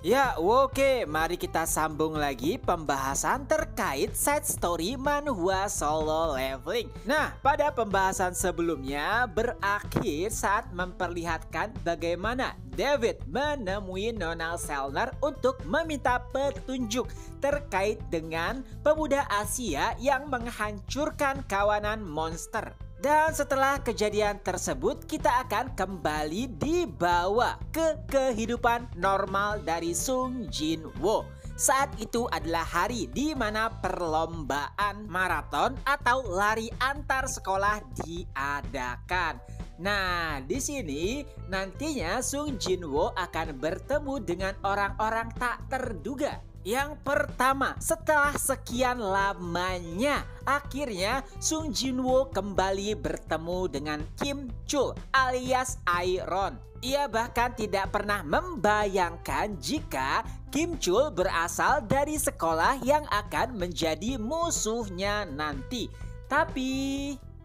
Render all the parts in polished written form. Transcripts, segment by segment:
Ya, oke, mari kita sambung lagi pembahasan terkait side story manhwa Solo Leveling. Nah, pada pembahasan sebelumnya berakhir saat memperlihatkan bagaimana David menemui Nona Selner untuk meminta petunjuk terkait dengan pemuda Asia yang menghancurkan kawanan monster. Dan setelah kejadian tersebut, kita akan kembali dibawa ke kehidupan normal dari Sung Jin Woo. Saat itu adalah hari di mana perlombaan maraton atau lari antar sekolah diadakan. Nah, di sini nantinya Sung Jin Woo akan bertemu dengan orang-orang tak terduga. Yang pertama, setelah sekian lamanya, akhirnya Sung Jin Woo kembali bertemu dengan Kim Chul alias Iron. Ia bahkan tidak pernah membayangkan jika Kim Chul berasal dari sekolah yang akan menjadi musuhnya nanti. Tapi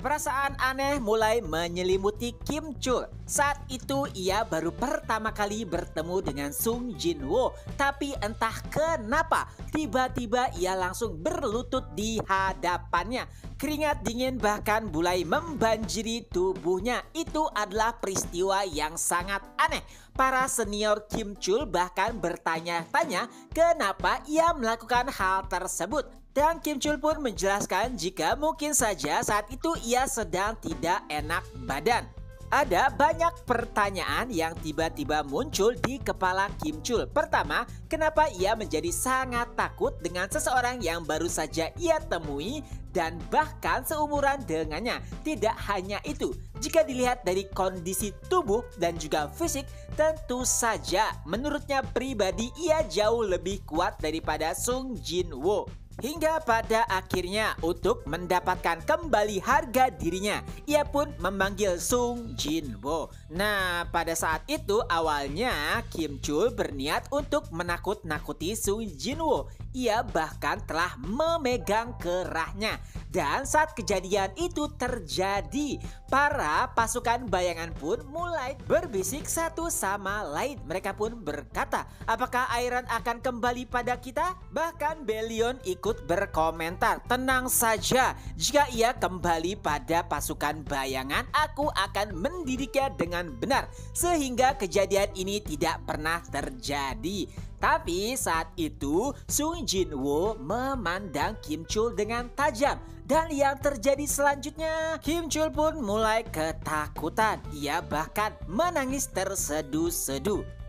perasaan aneh mulai menyelimuti Kim Chul. Saat itu ia baru pertama kali bertemu dengan Sung Jin Woo. Tapi entah kenapa tiba-tiba ia langsung berlutut di hadapannya. Keringat dingin bahkan mulai membanjiri tubuhnya. Itu adalah peristiwa yang sangat aneh. Para senior Kim Chul bahkan bertanya-tanya kenapa ia melakukan hal tersebut. Dan Kim Chul pun menjelaskan jika mungkin saja saat itu ia sedang tidak enak badan. Ada banyak pertanyaan yang tiba-tiba muncul di kepala Kim Chul. Pertama, kenapa ia menjadi sangat takut dengan seseorang yang baru saja ia temui dan bahkan seumuran dengannya. Tidak hanya itu, jika dilihat dari kondisi tubuh dan juga fisik, tentu saja menurutnya pribadi ia jauh lebih kuat daripada Sung Jin Woo. Hingga pada akhirnya untuk mendapatkan kembali harga dirinya, ia pun memanggil Sung Jin Woo. Nah, pada saat itu awalnya Kim Chul berniat untuk menakut-nakuti Sung Jin Woo. Ia bahkan telah memegang kerahnya. Dan saat kejadian itu terjadi, para pasukan bayangan pun mulai berbisik satu sama lain. Mereka pun berkata, apakah Iron akan kembali pada kita? Bahkan Belion ikut berkomentar, tenang saja, jika ia kembali pada pasukan bayangan, aku akan mendidiknya dengan benar sehingga kejadian ini tidak pernah terjadi. Tapi saat itu Sung Jin Woo memandang Kim Chul dengan tajam. Dan yang terjadi selanjutnya, Kim Chul pun mulai ketakutan. Ia bahkan menangis terseduh-seduh.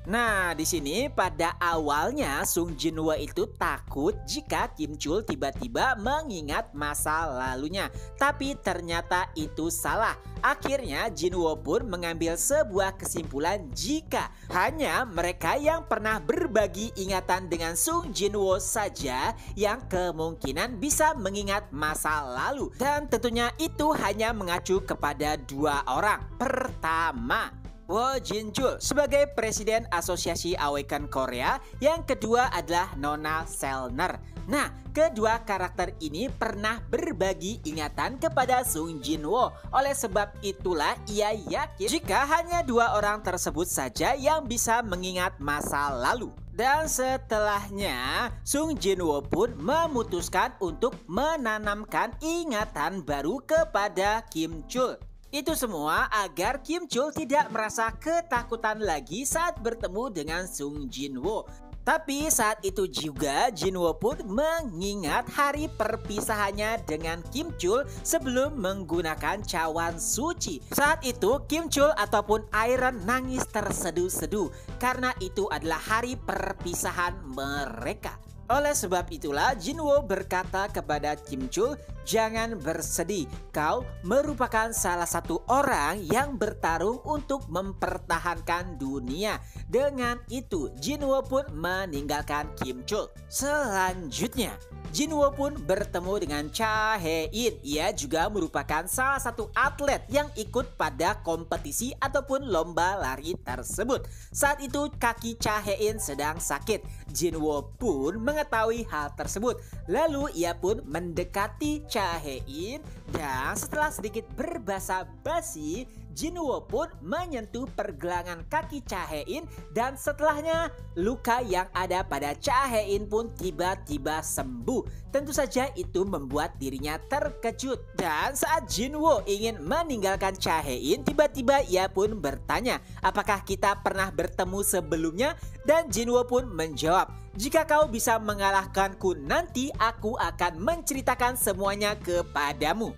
Nah, di sini pada awalnya Sung Jin Woo itu takut jika Kim Chul tiba-tiba mengingat masa lalunya. Tapi ternyata itu salah. Akhirnya Jin Woo pun mengambil sebuah kesimpulan jika hanya mereka yang pernah berbagi ingatan dengan Sung Jin Woo saja yang kemungkinan bisa mengingat masa lalu. Dan tentunya itu hanya mengacu kepada dua orang. Pertama, Woo Jin Chul sebagai Presiden Asosiasi Awaken Korea. Yang kedua adalah Nona Selner. Nah, kedua karakter ini pernah berbagi ingatan kepada Sung Jin Woo. Oleh sebab itulah ia yakin jika hanya dua orang tersebut saja yang bisa mengingat masa lalu. Dan setelahnya, Sung Jin Woo pun memutuskan untuk menanamkan ingatan baru kepada Kim Chul. Itu semua agar Kim Chul tidak merasa ketakutan lagi saat bertemu dengan Sung Jin Woo. Tapi saat itu juga Jin Woo pun mengingat hari perpisahannya dengan Kim Chul sebelum menggunakan cawan suci. Saat itu Kim Chul ataupun Iron nangis terseduh-seduh karena itu adalah hari perpisahan mereka. Oleh sebab itulah Jin Woo berkata kepada Kim Chul, jangan bersedih, kau merupakan salah satu orang yang bertarung untuk mempertahankan dunia. Dengan itu Jin Woo pun meninggalkan Kim Chul. Selanjutnya Jin Woo pun bertemu dengan Cha Hae-in. Ia juga merupakan salah satu atlet yang ikut pada kompetisi ataupun lomba lari tersebut. Saat itu kaki Cha Hae-in sedang sakit. Jin Woo pun mengetahui hal tersebut. Lalu ia pun mendekati Cha Hae-in dan setelah sedikit berbasa-basi, Jinwoo pun menyentuh pergelangan kaki Cha Hae-in dan setelahnya luka yang ada pada Cha Hae-in pun tiba-tiba sembuh. Tentu saja itu membuat dirinya terkejut. Dan saat Jinwoo ingin meninggalkan Cha Hae-in, tiba-tiba ia pun bertanya, apakah kita pernah bertemu sebelumnya? Dan Jinwoo pun menjawab, jika kau bisa mengalahkanku nanti aku akan menceritakan semuanya kepadamu.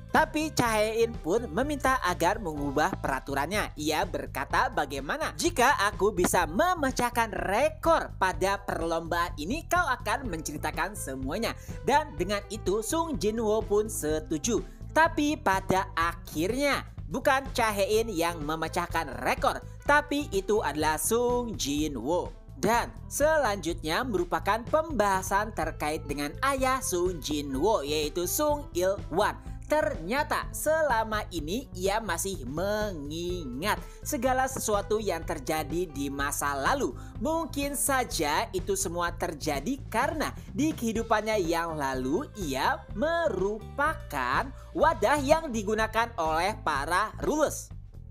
Tapi Cha Hae-in pun meminta agar mengubah peraturannya. Ia berkata, bagaimana jika aku bisa memecahkan rekor pada perlombaan ini, kau akan menceritakan semuanya. Dan dengan itu Sung Jinwoo pun setuju. Tapi pada akhirnya bukan Cha Hae-in yang memecahkan rekor, tapi itu adalah Sung Jinwoo. Dan selanjutnya merupakan pembahasan terkait dengan ayah Sung Jinwoo, yaitu Sung Il-hwan. Ternyata selama ini ia masih mengingat segala sesuatu yang terjadi di masa lalu. Mungkin saja itu semua terjadi karena di kehidupannya yang lalu ia merupakan wadah yang digunakan oleh para rulers.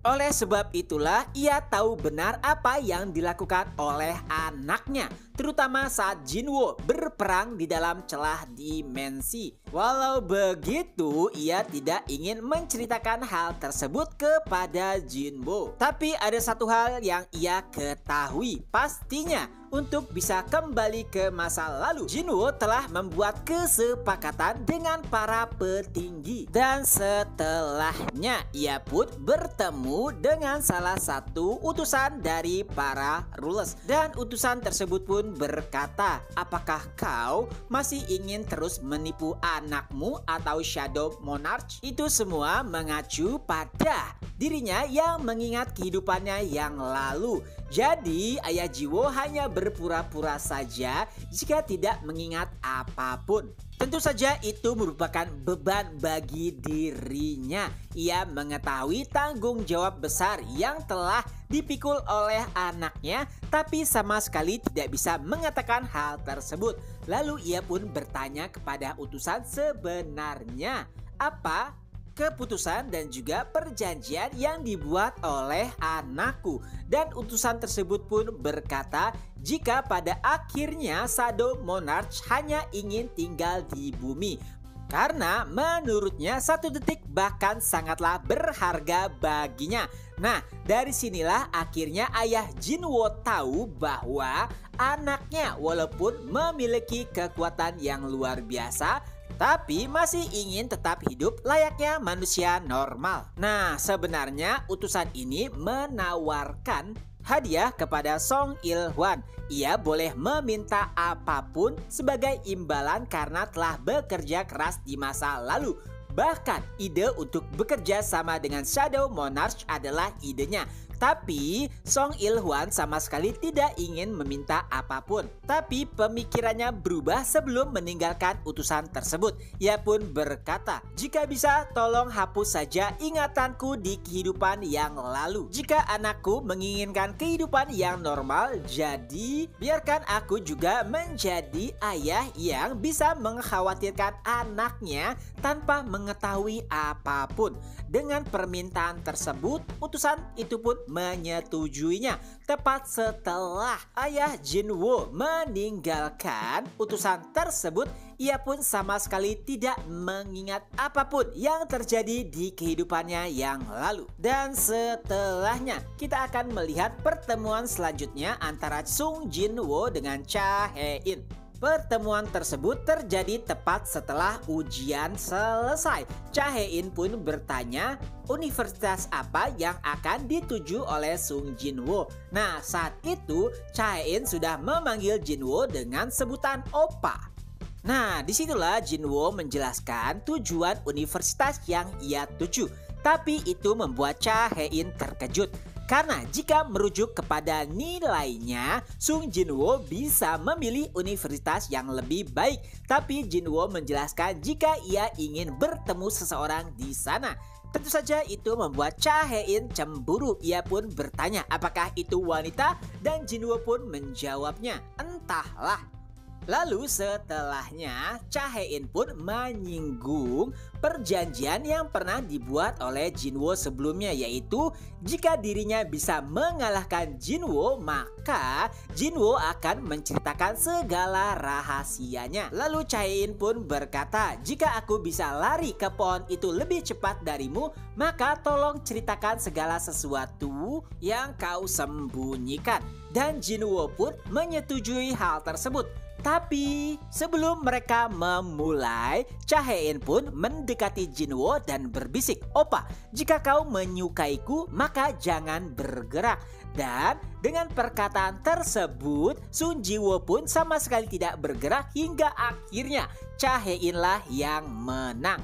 Oleh sebab itulah ia tahu benar apa yang dilakukan oleh anaknya, terutama saat Jinwoo berperang di dalam celah dimensi. Walau begitu, ia tidak ingin menceritakan hal tersebut kepada Jinwoo. Tapi ada satu hal yang ia ketahui, pastinya untuk bisa kembali ke masa lalu, Jinwoo telah membuat kesepakatan dengan para petinggi. Dan setelahnya ia pun bertemu dengan salah satu utusan dari para rulers. Dan utusan tersebut pun berkata, apakah kau masih ingin terus menipu anakmu atau Shadow Monarch? Itu semua mengacu pada dirinya yang mengingat kehidupannya yang lalu. Jadi ayah Jinwoo hanya berpura-pura saja jika tidak mengingat apapun. Tentu saja itu merupakan beban bagi dirinya. Ia mengetahui tanggung jawab besar yang telah dipikul oleh anaknya, tapi sama sekali tidak bisa mengatakan hal tersebut. Lalu ia pun bertanya kepada utusan, sebenarnya apa keputusan dan juga perjanjian yang dibuat oleh anakku. Dan utusan tersebut pun berkata, jika pada akhirnya Shadow Monarch hanya ingin tinggal di bumi, karena menurutnya satu detik bahkan sangatlah berharga baginya. Nah, dari sinilah akhirnya ayah Jinwoo tahu bahwa anaknya walaupun memiliki kekuatan yang luar biasa, tapi masih ingin tetap hidup layaknya manusia normal. Nah, sebenarnya utusan ini menawarkan hadiah kepada Song Il-hwan. Ia boleh meminta apapun sebagai imbalan karena telah bekerja keras di masa lalu. Bahkan ide untuk bekerja sama dengan Shadow Monarch adalah idenya. Tapi Song Il-hwan sama sekali tidak ingin meminta apapun. Tapi pemikirannya berubah sebelum meninggalkan utusan tersebut. Ia pun berkata, jika bisa tolong hapus saja ingatanku di kehidupan yang lalu. Jika anakku menginginkan kehidupan yang normal, jadi biarkan aku juga menjadi ayah yang bisa mengkhawatirkan anaknya tanpa mengetahui apapun. Dengan permintaan tersebut, utusan itu pun menyetujuinya. Tepat setelah ayah Jinwoo meninggalkan utusan tersebut, ia pun sama sekali tidak mengingat apapun yang terjadi di kehidupannya yang lalu. Dan setelahnya kita akan melihat pertemuan selanjutnya antara Sung Jinwoo dengan Cha Hae-in. Pertemuan tersebut terjadi tepat setelah ujian selesai. Cha Hae-in pun bertanya universitas apa yang akan dituju oleh Sung Jinwoo. Nah, saat itu Cha Hae-in sudah memanggil Jinwoo dengan sebutan Oppa. Nah, disitulah Jinwoo menjelaskan tujuan universitas yang ia tuju. Tapi itu membuat Cha Hae-in terkejut. Karena jika merujuk kepada nilainya, Sung Jinwoo bisa memilih universitas yang lebih baik. Tapi Jinwoo menjelaskan jika ia ingin bertemu seseorang di sana. Tentu saja itu membuat Cha Hae-in cemburu. Ia pun bertanya apakah itu wanita dan Jinwoo pun menjawabnya, entahlah. Lalu setelahnya, Cha Hae-in pun menyinggung perjanjian yang pernah dibuat oleh Jinwoo sebelumnya, yaitu jika dirinya bisa mengalahkan Jinwoo, maka Jinwoo akan menceritakan segala rahasianya. Lalu Cha Hae-in pun berkata, jika aku bisa lari ke pohon itu lebih cepat darimu, maka tolong ceritakan segala sesuatu yang kau sembunyikan. Dan Jinwoo pun menyetujui hal tersebut. Tapi sebelum mereka memulai, Cha Hae-in pun mendekati Jinwoo dan berbisik, "Opa, jika kau menyukaiku, maka jangan bergerak." Dan dengan perkataan tersebut, Sun Jiwoo pun sama sekali tidak bergerak hingga akhirnya Cha Hae-in lah yang menang.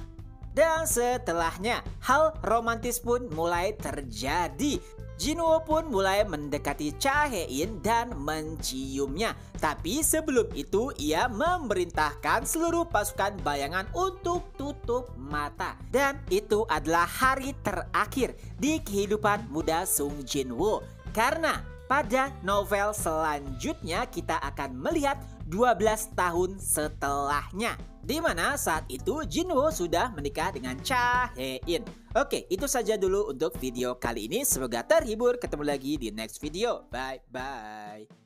Dan setelahnya, hal romantis pun mulai terjadi. Jinwoo pun mulai mendekati Cha Hae-in dan menciumnya. Tapi sebelum itu ia memerintahkan seluruh pasukan bayangan untuk tutup mata. Dan itu adalah hari terakhir di kehidupan muda Sung Jinwoo. Karena pada novel selanjutnya kita akan melihat 12 tahun setelahnya, di mana saat itu Jinwoo sudah menikah dengan Cha Hae-in. Oke, itu saja dulu untuk video kali ini. Semoga terhibur. Ketemu lagi di next video. Bye bye.